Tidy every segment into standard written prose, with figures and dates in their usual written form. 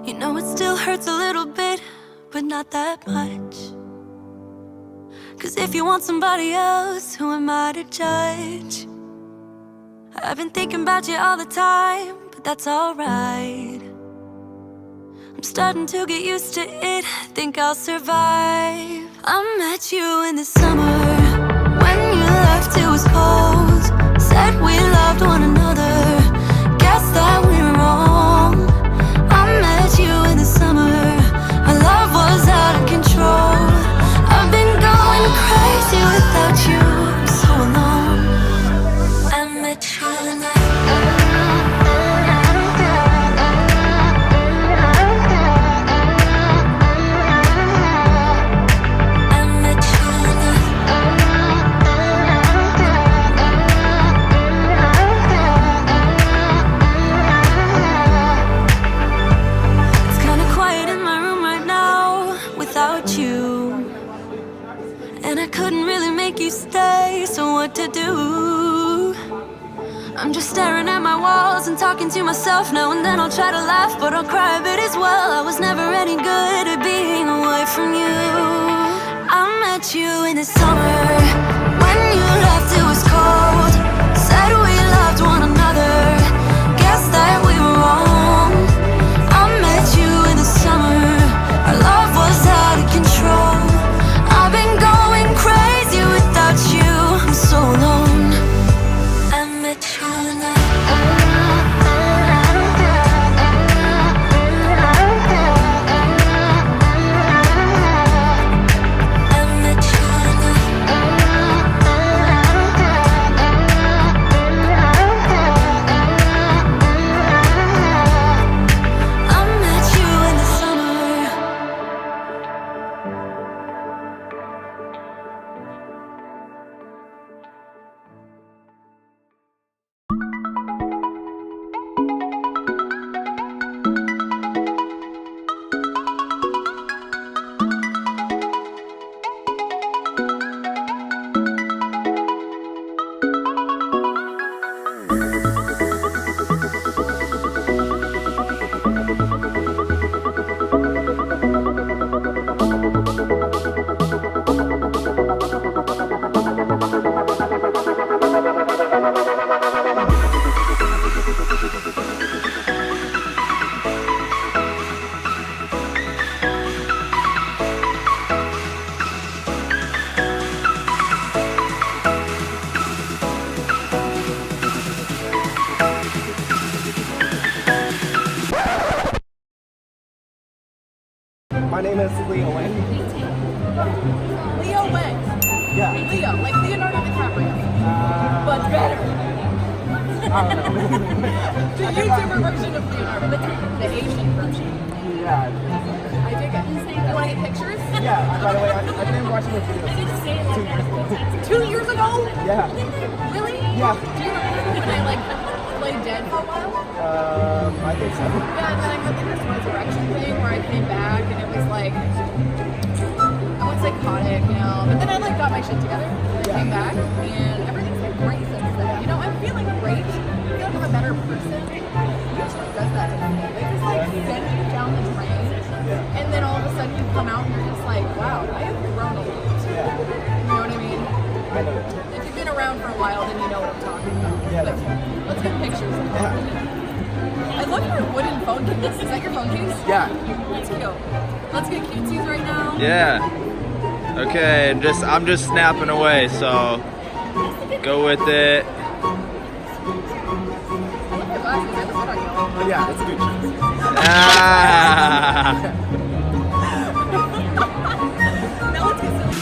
You know it still hurts a little bit, but not that much. Cause if you want somebody else, who am I to judge? I've been thinking about you all the time, but that's alright. I'm starting to get used to it, think I'll survive. I met you in the summer, when you left it was cold. Said we loved one another, guess that we were wrong. I met you in the summer, our love was out of control. I've been going crazy without you for so long. I met you in the you stay, so what to do? I'm just staring at my walls and talking to myself. Now and then I'll try to laugh, but I'll cry a bit as well. I was never any good at being away from you. I met you in the summer, when you left it was cold. Said we loved one another, guess that we were wrong. I met you in the summer, our love was out of control. I've been going crazy without you, I'm so alone. I met you in the My name is Leo Wang. Leo Wang? Yeah. Leo, like Leonardo DiCaprio. But better. I don't know. The YouTuber version of Leonardo, the Asian version. Yeah. I dig it. You want to get pictures? Yeah, by the way, I've been watching this video 2 years ago. 2 years ago? Yeah. Really? Yeah. Do you remember when I played dead for a while? I think so. Yeah, and then I had this resurrection thing where I came back and it was I went psychotic, But then I got my shit together and I came back and everything's been great since then. I'm feeling great. I feel like I'm a better person. YouTube does that to me. They just send you down the drain and then all of a sudden you come out and you're just wow, I have grown a lot. Yeah. You know what I mean? I know that. If you've been around for a while, then you know what I'm talking about. Yeah. But let's get pictures. I love your wooden phone case. Is that your phone case? Yeah. That's cute. Let's get cutesies right now. Yeah. Okay, I'm just snapping away, so go with it. I love your glasses. I look good on you. Oh, yeah, that's a good choice. Ah. Now let's get some.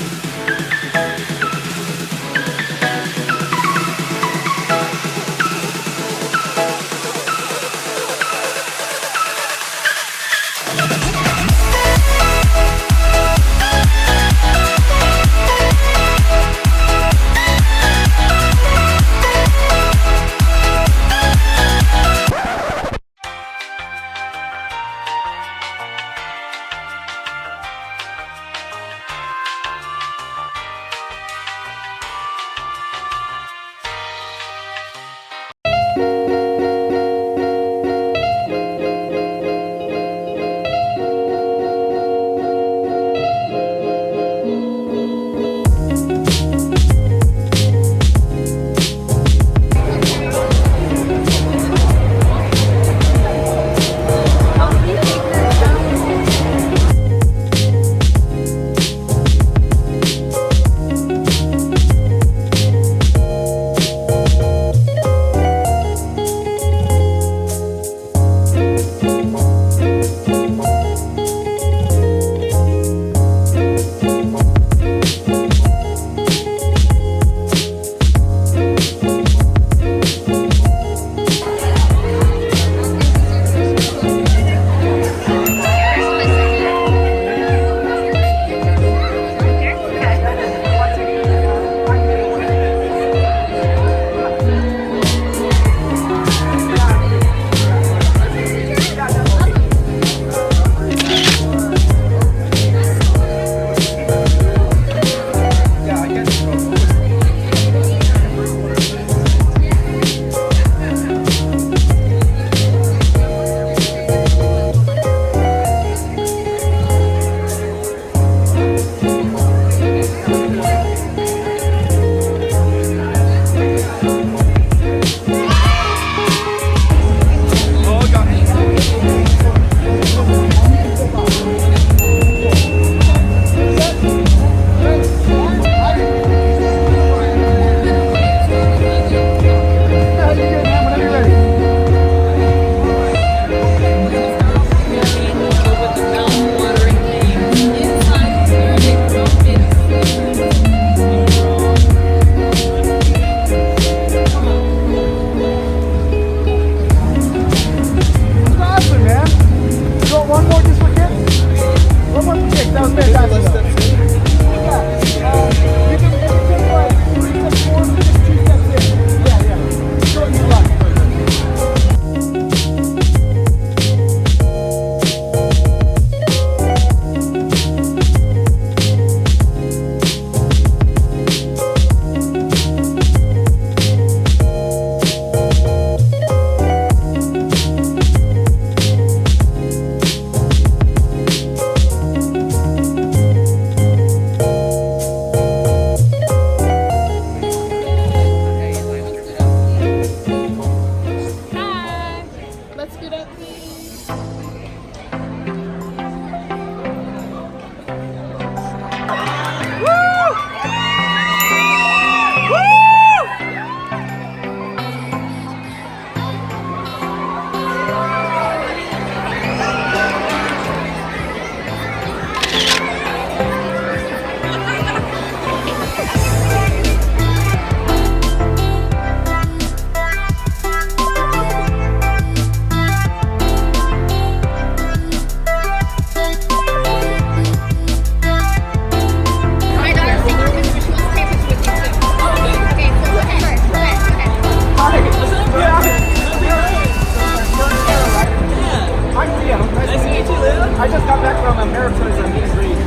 I just got back from Merrell Twins and meet and greet.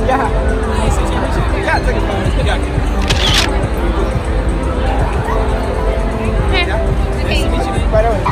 Yeah. Yeah, take a photo. Yeah. Nice to meet you. Right away.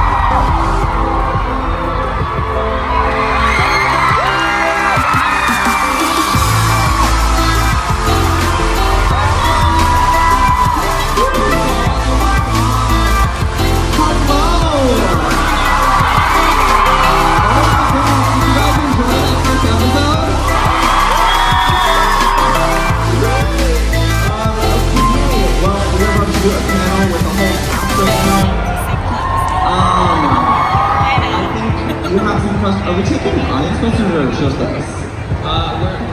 Are we taking audience questions or just us?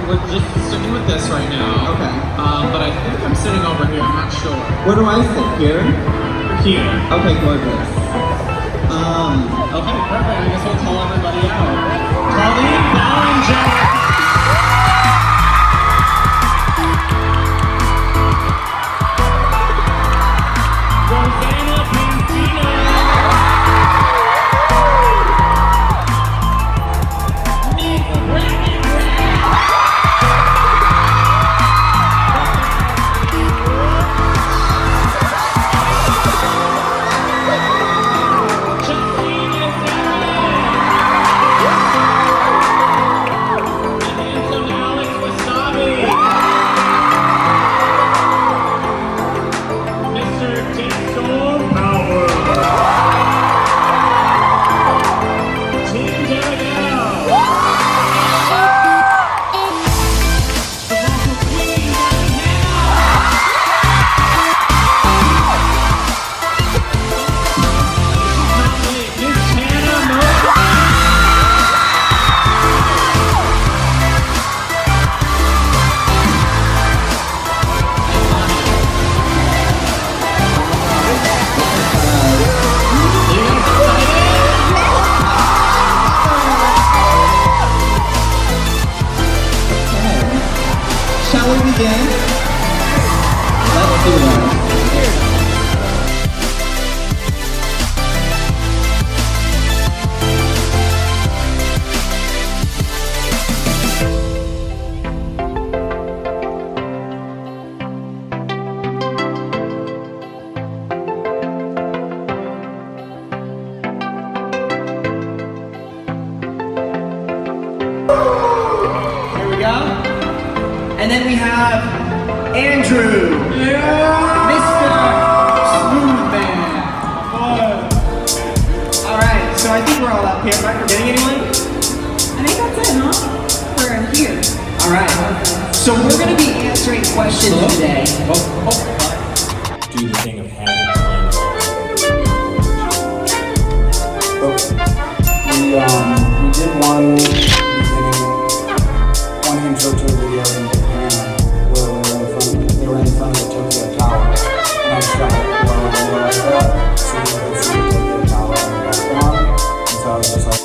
We're just sitting with this right now. Okay. But I think I'm sitting over here. I'm not sure. Where do I sit? Here? Here. Okay, gorgeous. Okay, perfect. I guess we'll call everybody out. Colleen Ballinger. Rosanna Pansino. And then we have Andrew, Mr. Smoothman. All right, so I think we're all up here. Am I forgetting anyone? I think that's it, huh? We're here. All right, so we're going to be answering questions today. Do the thing of having time. We did one intro to a video in Japan where they were in front of the Tokyo Tower, and I shot it while they were like that, so you could see the Tokyo Tower in the background, and so I was just like.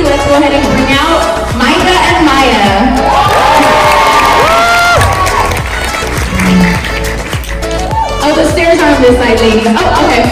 let's go ahead and bring out Micah and Maya. Oh, the stairs are on this side, ladies. Oh, okay.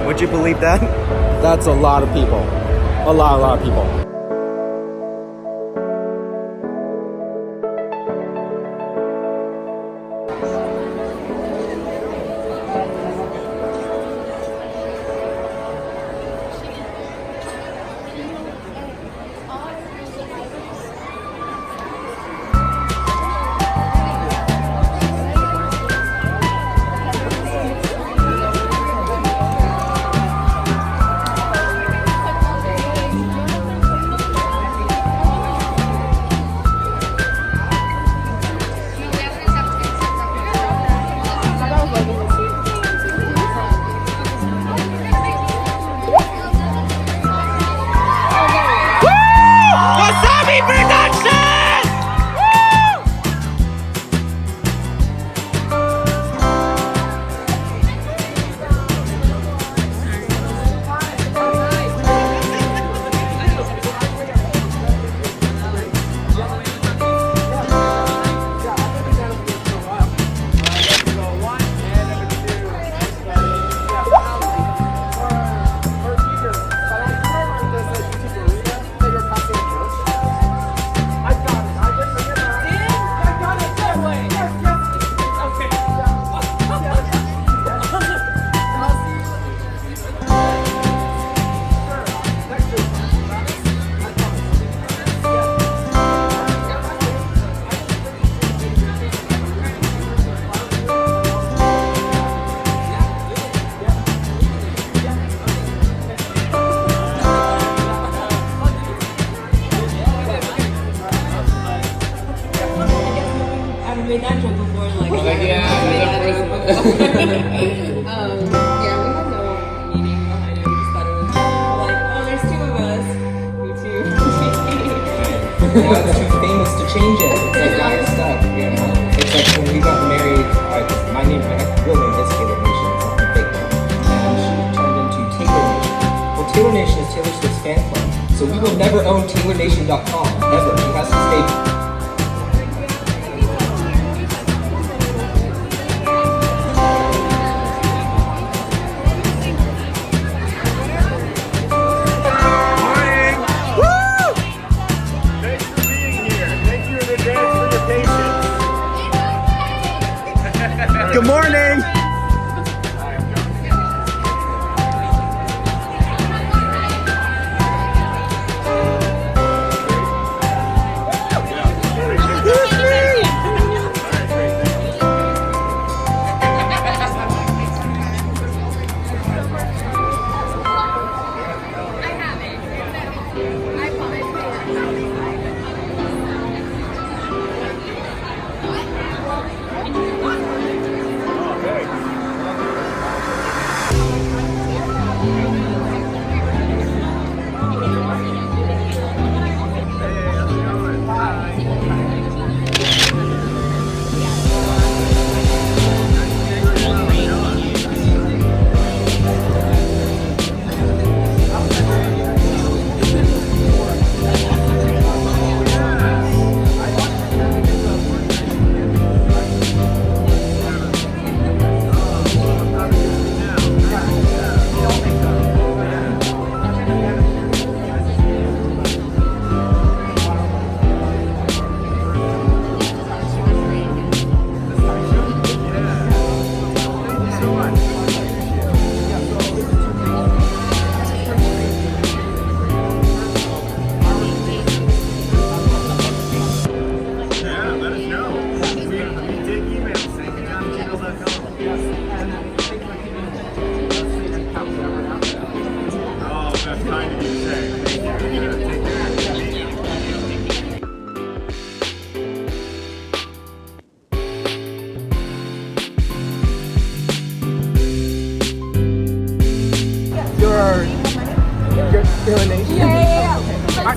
Would you believe that? That's a lot of people. A lot of people. Now it's too famous to change it. It's like now it's stuck, you know? It's like when we got married, my real name is Taylor Nation, it's not fake name. And she turned into Taylor Nation. Well, Taylor Nation is Taylor Swift's fan club. So we will never own TaylorNation.com, ever. She has to stay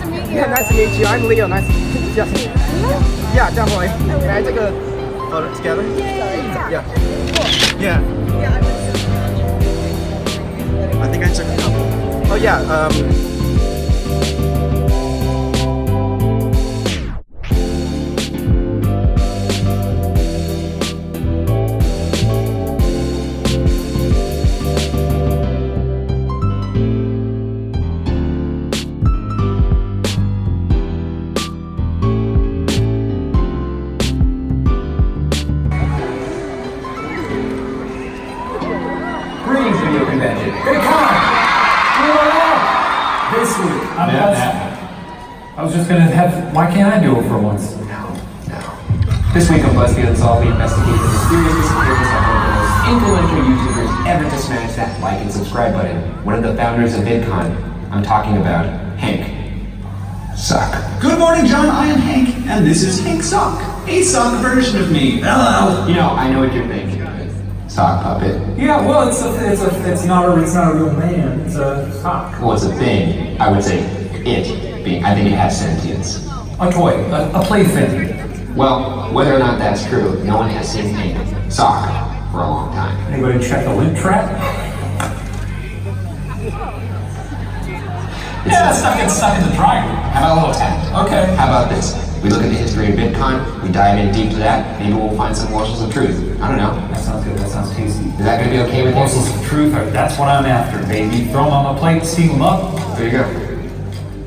to meet you. Yeah, nice to meet you. I'm Leo. Nice to meet you. Jessie. Yeah, definitely. Can I take a photo together? Yeah. Yeah. I think I took a couple. Oh yeah. Greetings, video convention. VidCon! This week, I was just gonna have. Why can't I do it for once? No. This week on BuzzFeed and Zall, we investigate the mysterious disappearance of one of the most influential YouTubers ever to smash that like and subscribe button. One of the founders of VidCon. I'm talking about Hank Sock. Good morning, John. I am Hank, and this is Hank Sock, a sock version of me. Hello. You know, I know what you're thinking. Sock puppet. Yeah, well, it's not a real man. It's a sock. Well, it's a thing. I would say it being. I think it has sentience. A toy, a plaything. Well, whether or not that's true, no one has seen Hank Sock for a long time. Anybody check the lint trap? Yeah, it's stuck in the dryer. How about a little tap? Okay. How about this? We look at the history of VidCon, we dive in deep to that, maybe we'll find some morsels of truth. I don't know. That sounds good, that sounds tasty. Is that gonna be okay with you? Morsels of truth, that's what I'm after, baby. Throw them on my plate, steam them up. There you go.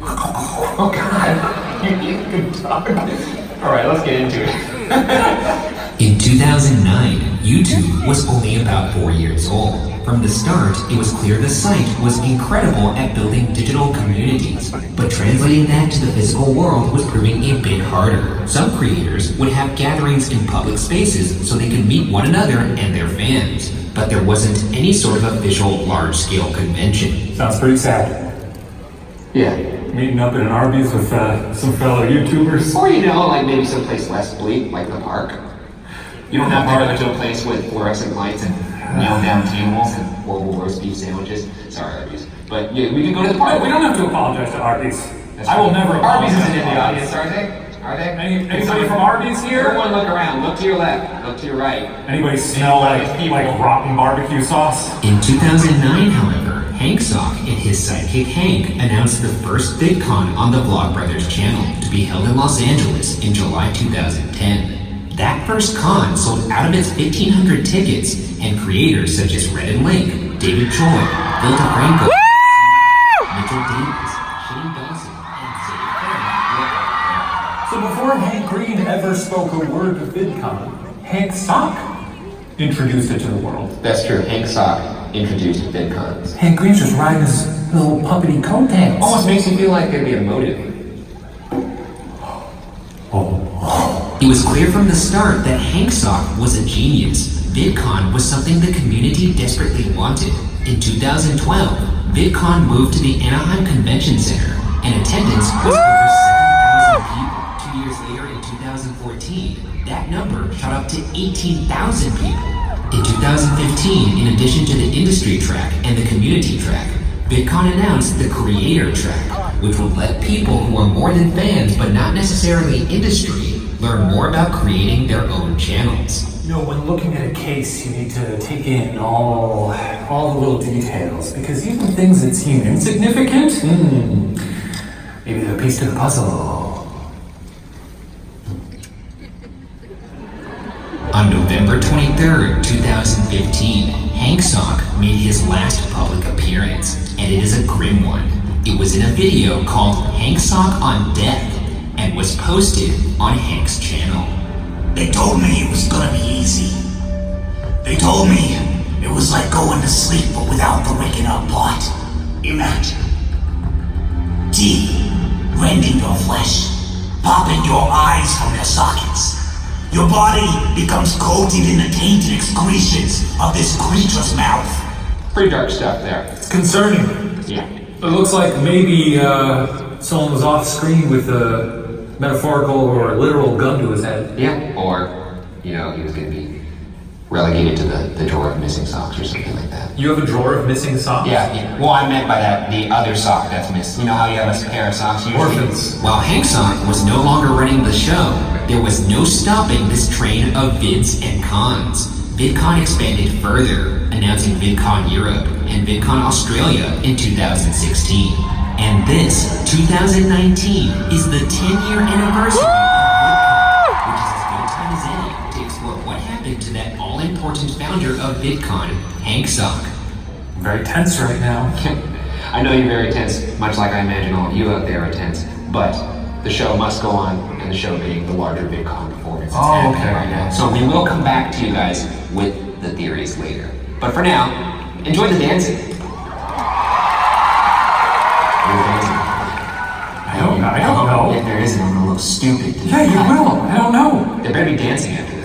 Oh God, you can talk. All right, let's get into it. In 2009, YouTube was only about 4 years old. From the start, it was clear the site was incredible at building digital communities, but translating that to the physical world was proving a bit harder. Some creators would have gatherings in public spaces so they could meet one another and their fans, but there wasn't any sort of official large-scale convention. Sounds pretty sad. Yeah. Meeting up at an Arby's with some fellow YouTubers. Or you know, like maybe someplace less bleak, like the park. You don't have to go to a place with fluorescent lights and down tables and horrible roast beef sandwiches. Sorry, Arby's. But yeah, we can go to the park. We don't have to apologize to Arby's. I will never apologize. Arby's isn't in the audience, are they? Are they? Anybody from Arby's here? Everyone look around. Look to your left. Look to your right. Anybody smell like rotten barbecue sauce? In 2009, however, Hank Sock and his sidekick Hank announced the first VidCon on the Vlogbrothers channel to be held in Los Angeles in July 2010. That first con sold out of its 1,500 tickets, and creators such as Red and Link, David Choi, Phil DeFranco, Mitchell Davis, Shane Dawson, and Zay Khare. So before Hank Green ever spoke a word to VidCon, Hank Sock introduced it to the world. That's true. Hank Sock introduced VidCons. Hank Green's just riding his little puppety coattails. Almost makes you feel like there'd be a motive. It was clear from the start that Hank Sock was a genius. VidCon was something the community desperately wanted. In 2012, VidCon moved to the Anaheim Convention Center, and attendance was over 7,000 people. 2 years later, in 2014, that number shot up to 18,000 people. In 2015, in addition to the industry track and the community track, VidCon announced the creator track, which would let people who are more than fans but not necessarily industry learn more about creating their own channels. You know, when looking at a case, you need to take in all the little details, because even things that seem insignificant, maybe they're a piece to the puzzle. On November 23rd, 2015, Hank Sock made his last public appearance, and it is a grim one. It was in a video called Hank Sock on Death, and was posted on Hank's channel. They told me it was gonna be easy. They told me it was like going to sleep but without the waking up part. Imagine. Teeth rending your flesh, popping your eyes from their sockets. Your body becomes coated in the tainted excretions of this creature's mouth. Pretty dark stuff there. It's concerning. Yeah. It looks like maybe someone was off screen with a metaphorical or literal gun to his head. Yeah. Or, he was gonna be relegated to the drawer of missing socks or something like that. You have a drawer of missing socks? Yeah. Well, I meant by that the other sock that's missing. You know how you have a pair of socks usually? Orphans. While Hank Sock was no longer running the show, there was no stopping this train of vids and cons. VidCon expanded further, announcing VidCon Europe and VidCon Australia in 2016. And this, 2019, is the 10-year anniversary of VidCon, which is as good a time as any to explore what happened to that all-important founder of VidCon, Hank Sock. I'm very tense right now. I know you're very tense, much like I imagine all of you out there are tense, but the show must go on, and the show being the larger VidCon performance that's happening right now. So we will come back to you guys with the theories later. But for now, enjoy the dancing. I don't know. If there isn't, I'm gonna look stupid. Yeah, you will. I don't know. They better be dancing after this.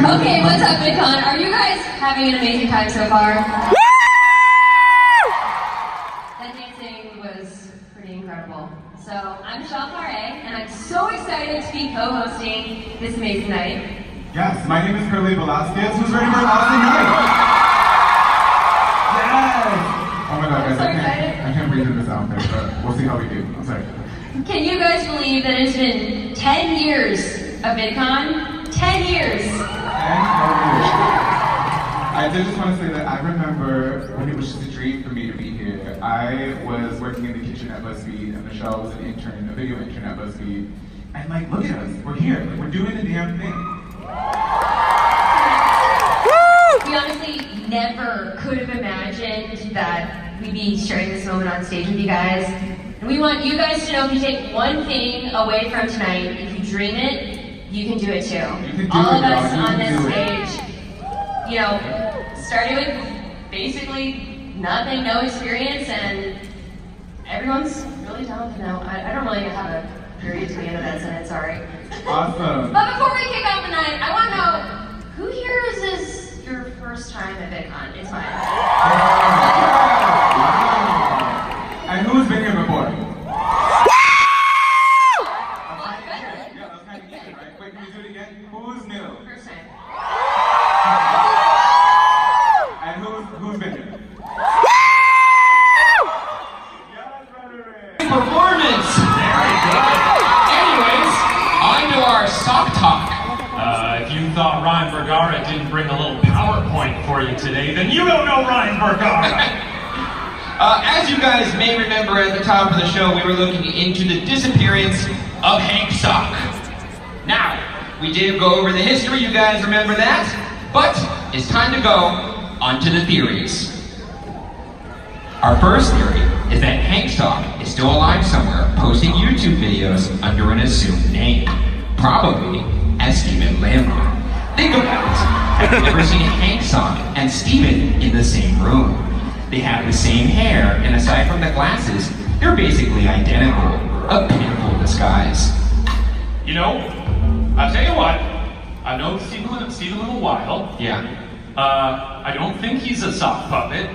Okay, what's up, VidCon? Are you guys having an amazing time so far? Woo! That dancing was pretty incredible. So, I'm Khare, and I'm so excited to be co-hosting this amazing night. Yes, my name is Vasquez. Who's ready for an awesome night? Yes! Oh my god, guys, I can't breathe in this outfit, but we'll see how we do. I'm sorry. Can you guys believe that it's been 10 years of VidCon? 10 years! I did just want to say that I remember when it was just a dream for me to be here. I was working in the kitchen at BuzzFeed, and Michelle was an intern, a video intern at BuzzFeed. And like, look at us, we're here, like, we're doing the damn thing. We honestly never could have imagined that we'd be sharing this moment on stage with you guys. And we want you guys to know, if you take one thing away from tonight, if you dream it, you can do it too. All of us on this stage, you know, started with basically nothing, no experience, and everyone's really talented now. I don't really have a period to the end of that sentence, sorry. Awesome. But before we kick off the night, I want to know, who here is this your first time at VidCon? It's mine. Wow. And who's been here before? Who's new? First time. And who's been here? Performance! Very good. Anyways, on to our sock talk. If you thought Ryan Vergara didn't bring a little PowerPoint for you today, then you don't know Ryan Vergara. As you guys may remember at the top of the show, we were looking into the disappearance of Hank Sock. Now, we did go over the history, you guys remember that? But it's time to go on to the theories. Our first theory is that Hank Sock is still alive somewhere, posting YouTube videos under an assumed name. Probably as Steven Landlord. Think about it. Have you ever seen Hank Sock and Steven in the same room? They have the same hair, and aside from the glasses, they're basically identical. A pitiful disguise. You know, I'll tell you what, I've known Steve a little while. Yeah. I don't think he's a sock puppet.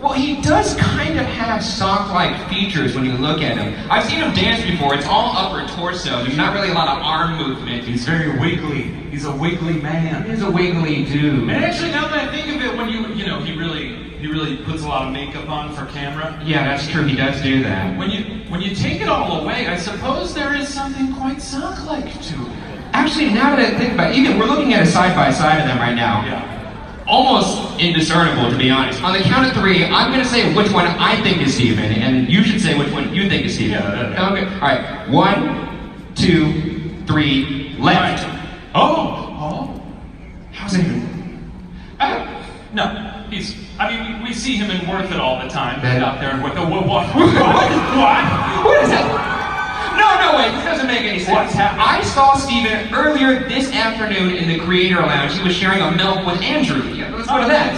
Well, he does kind of have sock-like features when you look at him. I've seen him dance before. It's all upper torso. There's not really a lot of arm movement. He's very wiggly. He's a wiggly man. He's a wiggly dude. And actually, now that I think of it, when you know, he really puts a lot of makeup on for camera. Yeah, that's true. He does do that. When you take it all away, I suppose there is something quite sock-like to it. Actually, now that I think about it, even we're looking at a side-by-side of them right now. Yeah. Almost indiscernible, to be honest. On the count of 3, I'm going to say which one I think is Steven, and you should say which one you think is Steven. Yeah. Okay. All right. 1, 2, 3, left. Right. Oh. How's it even? No. We see him in Worth It all the time. Out there in Worth It. What? What is that? No, wait, this doesn't make any sense. I saw Steven earlier this afternoon in the Creator Lounge. He was sharing a milk with Andrew. Yeah, let's go to that.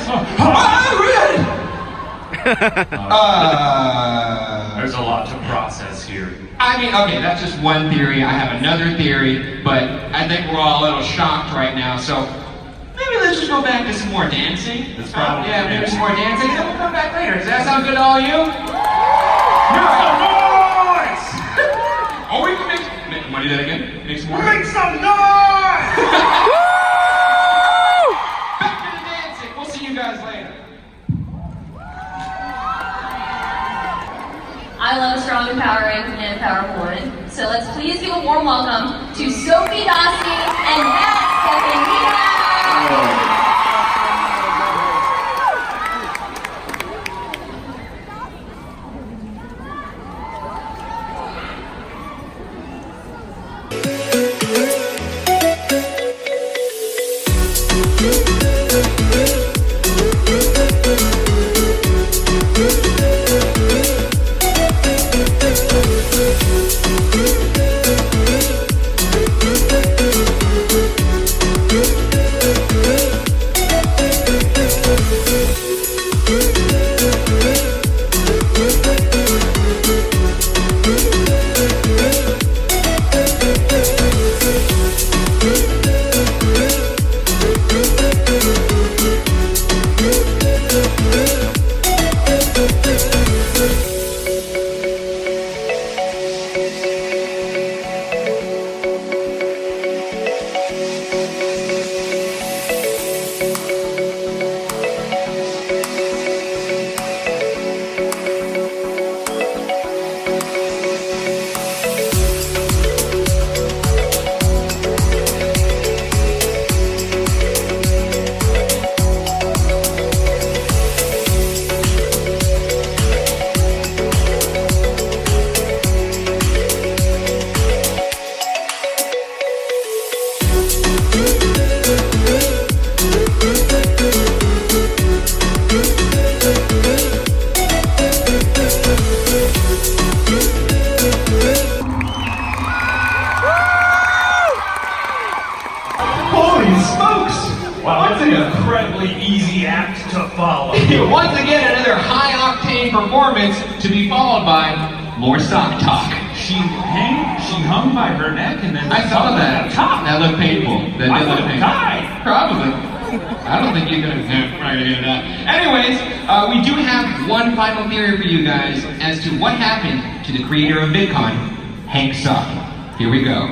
There's a lot to process here. Okay, that's just one theory. I have another theory, but I think we're all a little shocked right now, so maybe let's just go back to some more dancing. That's probably maybe some more dancing, and then we'll come back later. Does that sound good to all you? Oh, we can want to do that again? Make some more. Make some noise! Back to the dancing. We'll see you guys later. I love strong, empowering, and powerful women. So let's please give a warm welcome to Sophie Dosky and Matt Stefanina. Once again, another high-octane performance to be followed by more sock talk. She hung by her neck and then I saw that. That looked painful. That did look painful. Probably. I don't think you could have that. Anyways, we do have one final theory for you guys as to what happened to the creator of VidCon, Hank Sock. Here we go.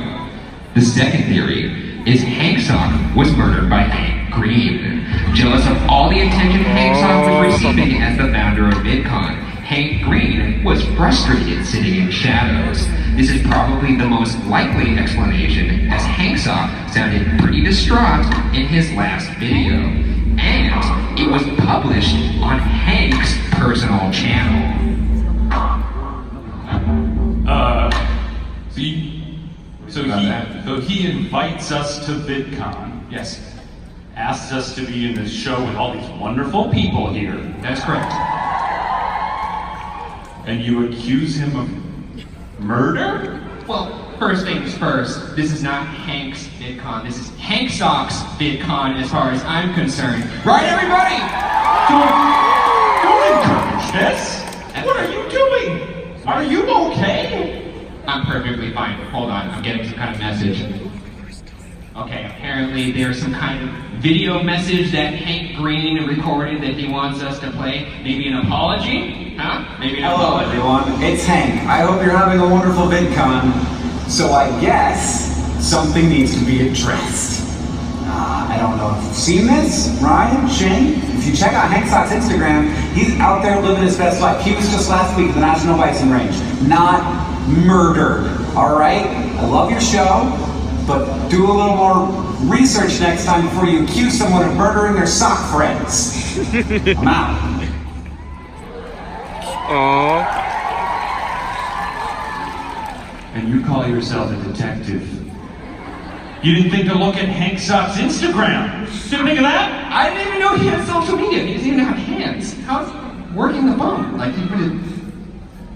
The second theory is Hank Sock was murdered by Hank Green. Jealous of all the attention Hank Sock was receiving as the founder of VidCon, Hank Green was frustrated sitting in shadows. This is probably the most likely explanation, as Hank Sock sounded pretty distraught in his last video. And it was published on Hank's personal channel. So he invites us to VidCon. Yes. Asks us to be in this show with all these wonderful people here. That's correct. And you accuse him of murder? Well, first things first, this is not Hank's VidCon, this is Hanksock's VidCon as far as I'm concerned. Right, everybody? Don't encourage this. What are you doing? Are you okay? I'm perfectly fine. Hold on, I'm getting some kind of message. Okay, apparently there's some kind of video message that Hank Green recorded that he wants us to play. Maybe an apology? Huh? Maybe an Hello apology. everyone, it's Hank. I hope you're having a wonderful VidCon. So I guess something needs to be addressed. I don't know if you've seen this, Ryan, Shane. If you check out Hanksock's Instagram, he's out there living his best life. He was just last week at the National Bison Range, not murdered, all right? I love your show, but do a little more research next time before you accuse someone of murdering their sock friends. I'm out. Aww. And you call yourself a detective. You didn't think to look at Hanksock's Instagram. Didn't think of that? I didn't even know he had social media. He doesn't even have hands. How's he working the phone? Like, he put it...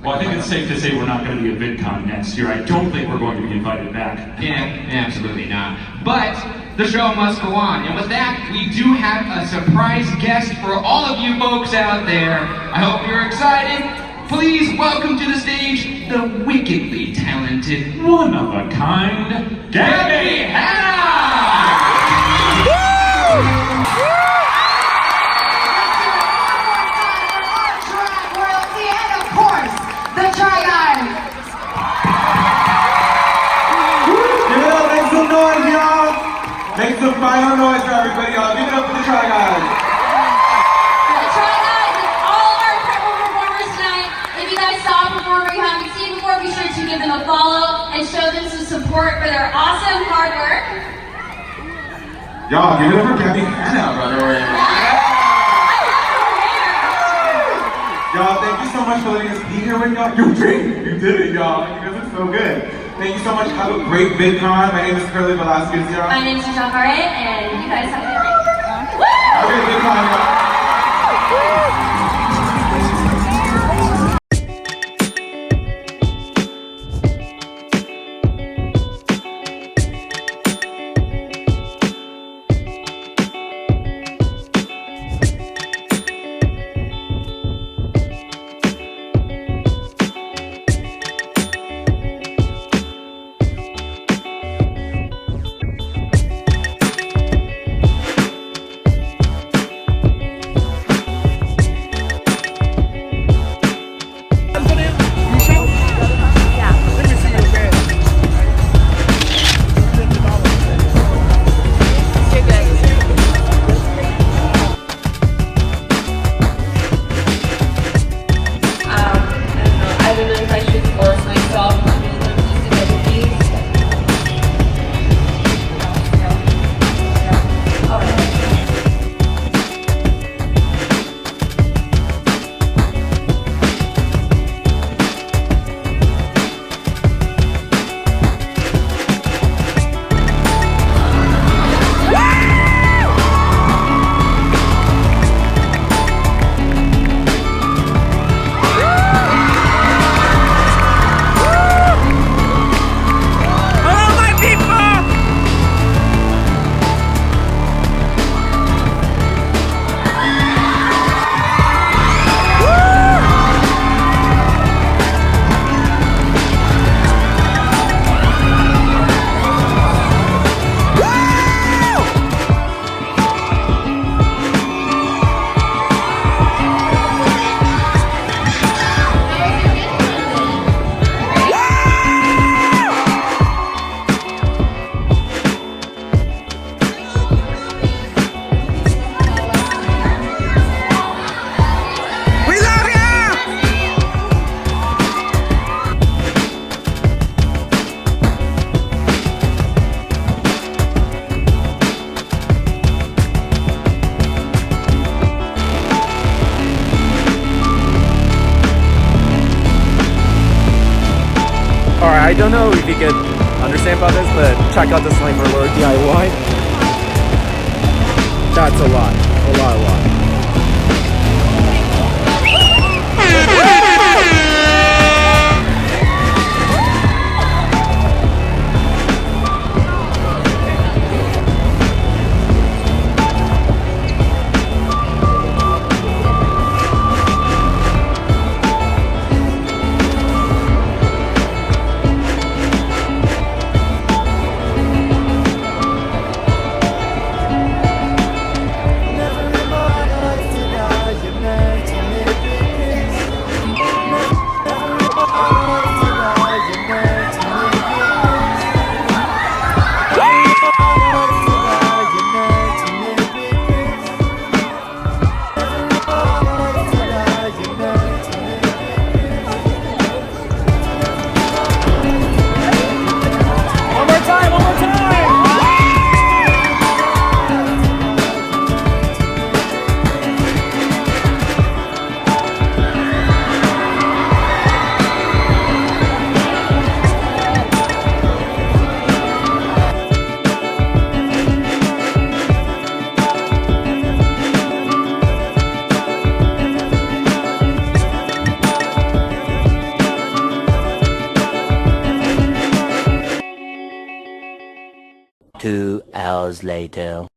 Well, I think it's safe to say we're not going to be at VidCon next year. I don't think we're going to be invited back. Yeah, absolutely not. But the show must go on. And with that, we do have a surprise guest for all of you folks out there. I hope you're excited. Please welcome to the stage the wickedly talented, one of a kind, Gabby Hanna! Make some final noise for everybody, y'all. Give it up for the Try Guys. The Try Guys and all of our incredible performers tonight. If you guys saw a performer you haven't seen before, be sure to give them a follow and show them some support for their awesome hard work. Y'all, give it up for Gabby Hanna, by the way. Y'all, thank you so much for letting us be here with y'all. You did it, y'all. You guys are so good. Thank you so much. Have a great VidCon. My name is Vasquez, y'all. My name is Khare, and you guys have a good night. Have a great VidCon, y'all. I don't know if you could understand about this, but check out this link for LaurDIY. That's a lot. 2 hours later.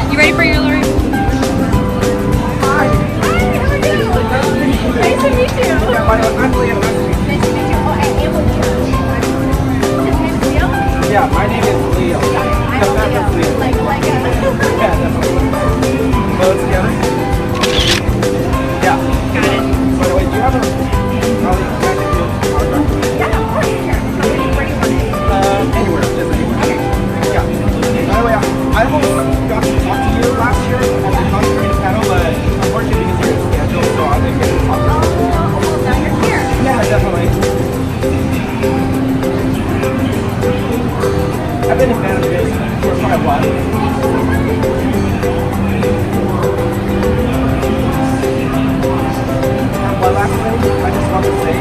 You ready for your Lori? Hi. Hi, how are you? Nice to meet you. Yeah, I'm Leo. Nice to meet you. Oh, I am Leo. Yeah, my name is Leo. I'm Leo. Like Yeah, definitely. Well, it's together? Yeah. Got it. By the way, do you have a probably connected to autograph? Yeah, of course. Here. Where do you want it? Anywhere, just anywhere. Okay. Yeah. By the way, I almost got to talk to you last year at the concert panel, but unfortunately because you're scheduled, so I didn't get to talk to you. Oh, well, now you're here. Yeah, definitely. I've been a fan of his for quite a while. And one last thing, I just want to say,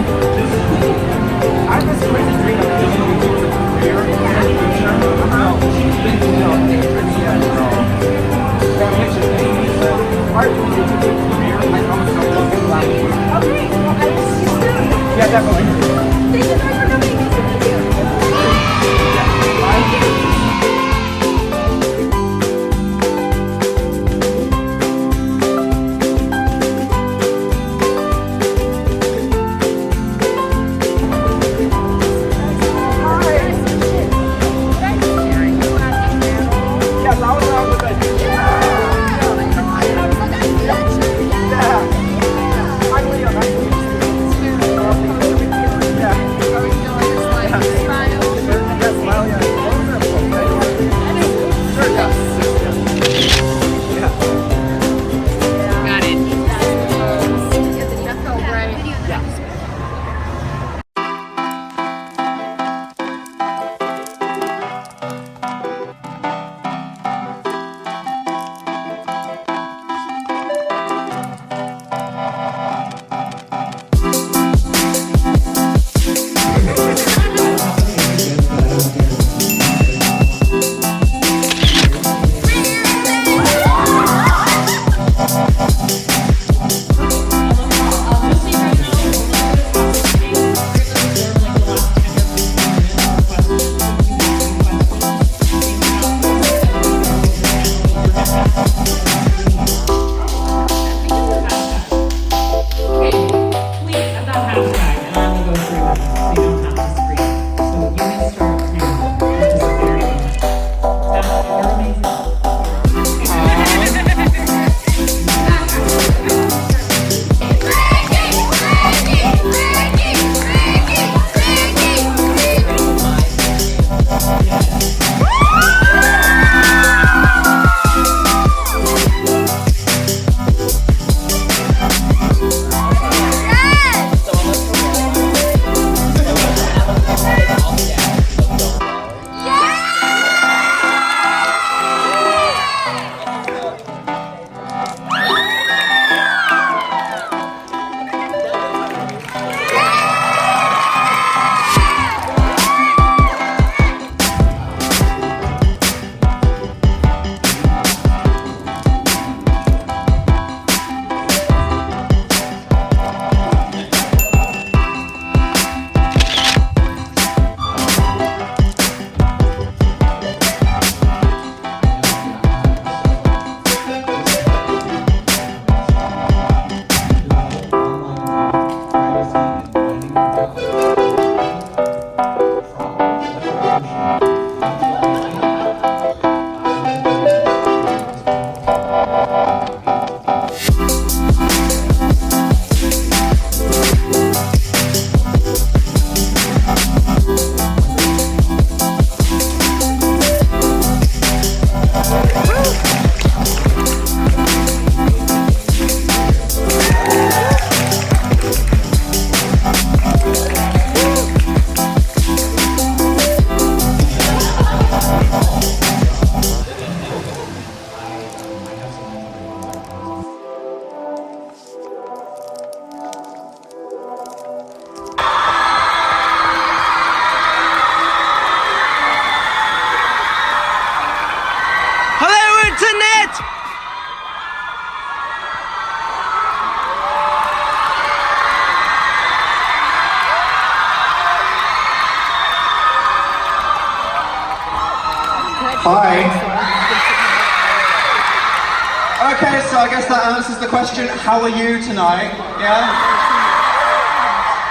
I have this crazy dream of being able to do a career in the future. Okay, well, I will see you soon. Yeah, definitely. Thank you so much for coming. Nice to meet you. Yes, I was on with it. Finally, I'm actually Hi. Okay, so I guess that answers the question, how are you tonight? Yeah?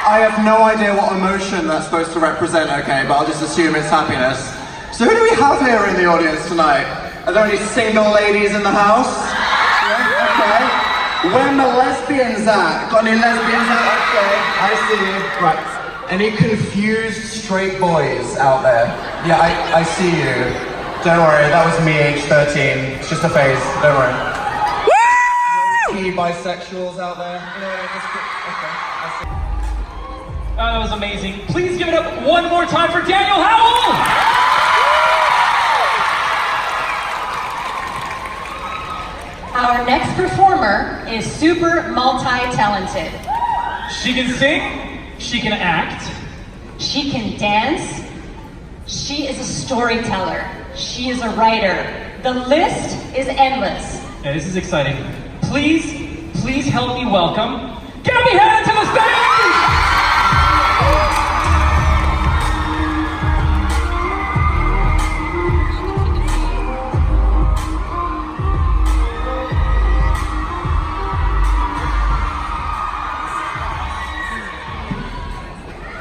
I have no idea what emotion that's supposed to represent, okay, but I'll just assume it's happiness. So who do we have here in the audience tonight? Are there any single ladies in the house? Yeah, okay. Where are the lesbians at? Got any lesbians out? Okay, I see you. Right. Any confused straight boys out there? Yeah, I see you. Don't worry, that was me, age 13. It's just a phase, don't worry. Woo! Bisexuals out there? You know, okay, I see. That was amazing. Please give it up one more time for Daniel Howell! Our next performer is super multi-talented. She can sing, she can act, she can dance, she is a storyteller, she is a writer. The list is endless. Yeah, this is exciting. Please help me welcome Gabby Hanna to the stage!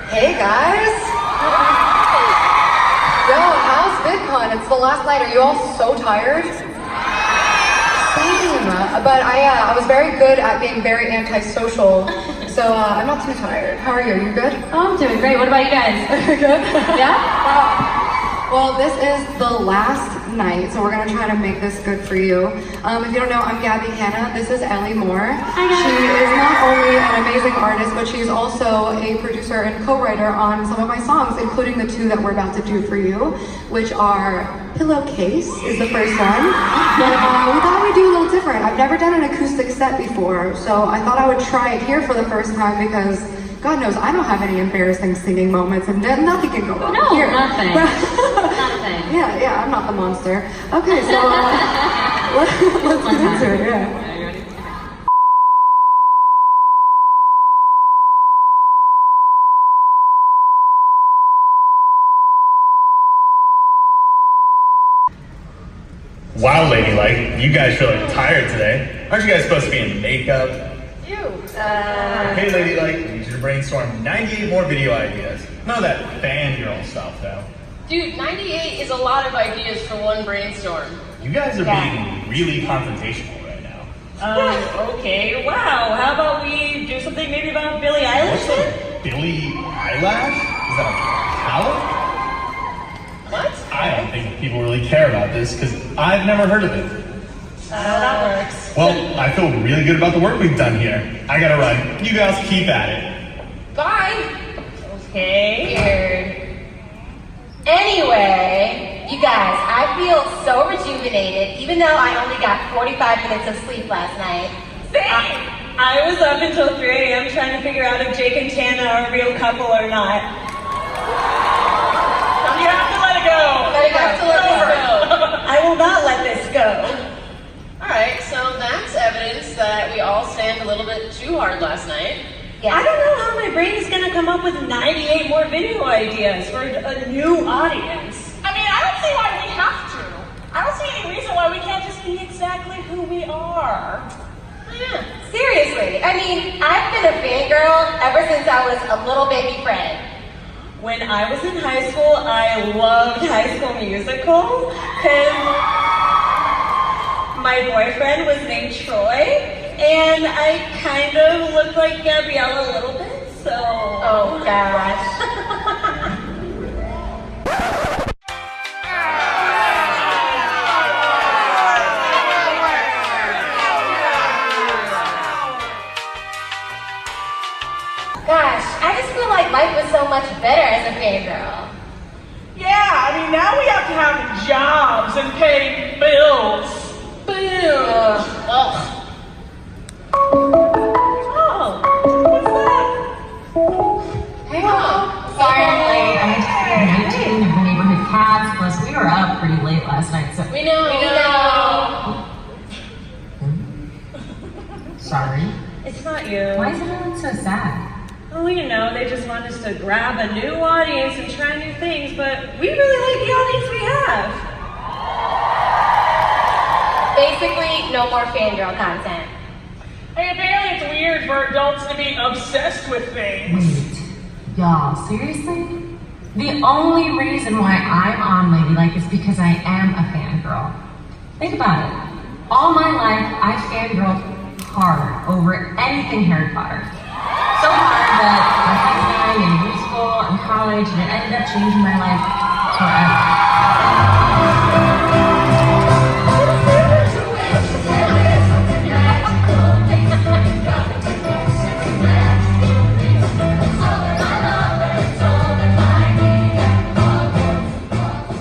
Hey guys! Yo, how's VidCon? It's the last night. Are you all so tired? Same. But I was very good at being very antisocial, so I'm not too tired. How are you? You good? Oh, I'm doing great. What about you guys? Good? Yeah? Well, this is the last night, so we're gonna try to make this good for you. If you don't know, I'm Gabby Hanna. This is Ellie Moore. She is not only an amazing artist, but she's also a producer and co-writer on some of my songs, including the two that we're about to do for you, which are Pillowcase is the first one. But we thought we'd do a little different. I've never done an acoustic set before, so I thought I would try it here for the first time because God knows I don't have any embarrassing singing moments, and nothing can go wrong here. Nothing. Nothing. Yeah, I'm not the monster. Okay, so let's get into it. Yeah. Wow, ladylike, you guys feel like tired today. Aren't you guys supposed to be in makeup? Hey, ladylike, we need you to brainstorm 98 more video ideas. None of that fangirl stuff, though. Dude, 98 is a lot of ideas for one brainstorm. You guys are being really confrontational right now. Okay, wow. How about we do something maybe about Billie Eilish then? Billie Eyelash? Is that a palette? What? I don't think people really care about this because I've never heard of it. That works. Well, I feel really good about the work we've done here. I gotta run. You guys keep at it. Bye. Okay. Weird. Anyway, you guys, I feel so rejuvenated, even though I only got 45 minutes of sleep last night. Same. I was up until 3 a.m. trying to figure out if Jake and Tana are a real couple or not. You have to let it go. Let it go. I will not let this go. Alright, so that's evidence that we all stand a little bit too hard last night. Yeah. I don't know how my brain is going to come up with 98 more video ideas for a new audience. I mean, I don't see why we have to. I don't see any reason why we can't just be exactly who we are. Yeah, seriously. I mean, I've been a fangirl ever since I was a little baby Fred. When I was in high school, I loved High School Musical because my boyfriend was named Troy. And I kind of look like Gabrielle a little bit, so... Oh, gosh. Gosh, I just feel like life was so much better as a fangirl. Yeah, I mean, now we have to have jobs and pay bills. Bills. Ugh. Sorry I'm late. I had to take 19 of the neighborhood cats, plus we were up pretty late last night, so... We know. Sorry. It's not you. Why is everyone so sad? Oh, you know, they just want us to grab a new audience and try new things, but we really like the audience we have. Basically, no more fangirl content. Hey, apparently it's weird for adults to be obsessed with things. Wait, y'all, seriously? The only reason why I'm on Ladylike is because I am a fangirl. Think about it. All my life, I fangirled hard over anything Harry Potter. So hard that my friends and I in middle school and college, and it ended up changing my life forever.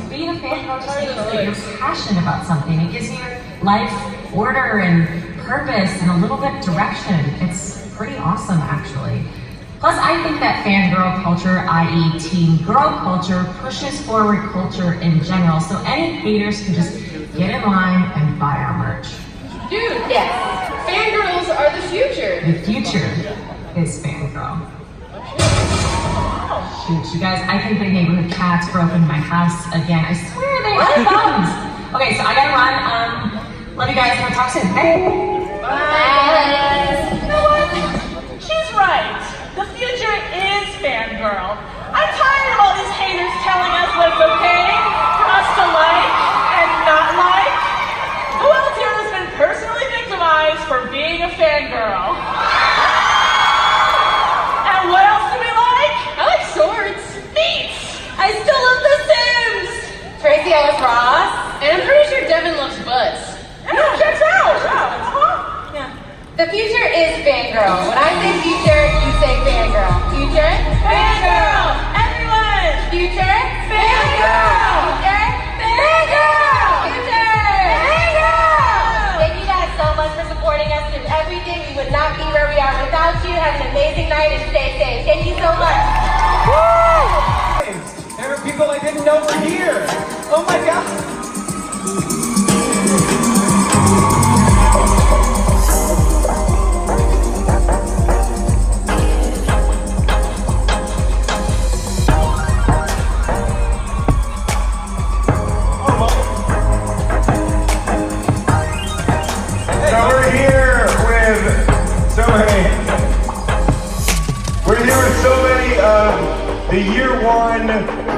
Being a fangirl just means that you're passionate about something. It gives your life order and purpose and a little bit direction. It's pretty awesome, actually. Plus, I think that fangirl culture, i.e. teen girl culture, pushes forward culture in general, so any haters can just get in line and buy our merch. Dude, yes. Fangirls are the future. The future is fangirl. Shoot, you guys, I think the neighborhood cats broke into my house again. I swear they had thumbs. Okay, so I gotta run. Love you guys, and I'll talk soon. Bye. You know what? She's right. The future is fangirl. I'm tired of all these haters telling us what's okay for us to like and not like. Who else here has been personally victimized for being a fangirl? And what else do we like? I like swords. Neat! I still love The Sims! Tracy Ellis Ross. And I'm pretty sure Devin loves butts. Yeah, checks out! Yeah. The future is fangirl. When I say future, you say fangirl. Future? Fangirl! Everyone! Future? Fangirl! Future? Fangirl! Future? Fangirl! Thank you guys so much for supporting us through everything. We would not be where we are without you. Have an amazing night and stay safe. Thank you so much. Woo! There are people I didn't know were here. Oh my God. The year one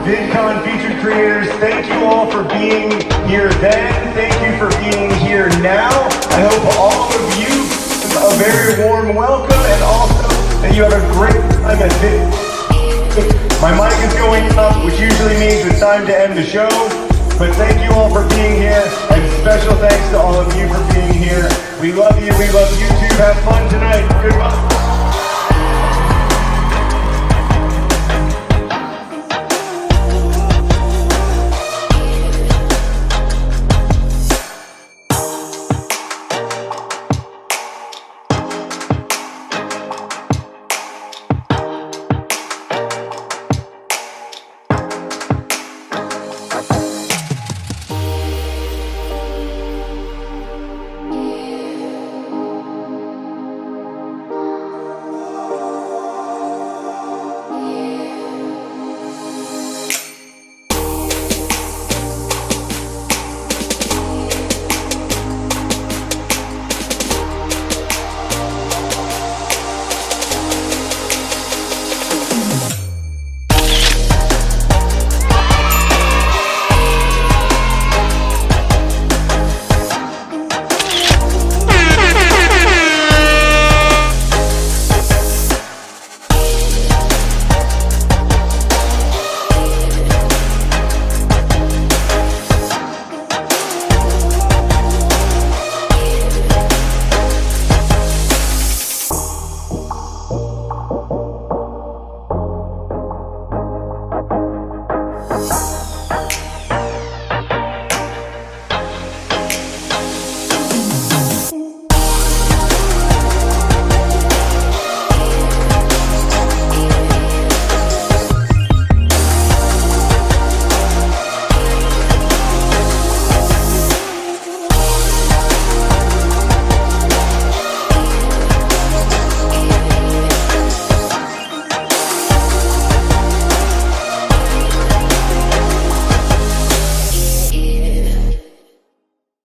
VidCon featured creators, thank you all for being here then. Thank you for being here now. I hope all of you a very warm welcome and also that you have a great time at VidCon. My mic is going up, which usually means it's time to end the show. But thank you all for being here, and special thanks to all of you for being here. We love you, we love YouTube. Have fun tonight. Goodbye.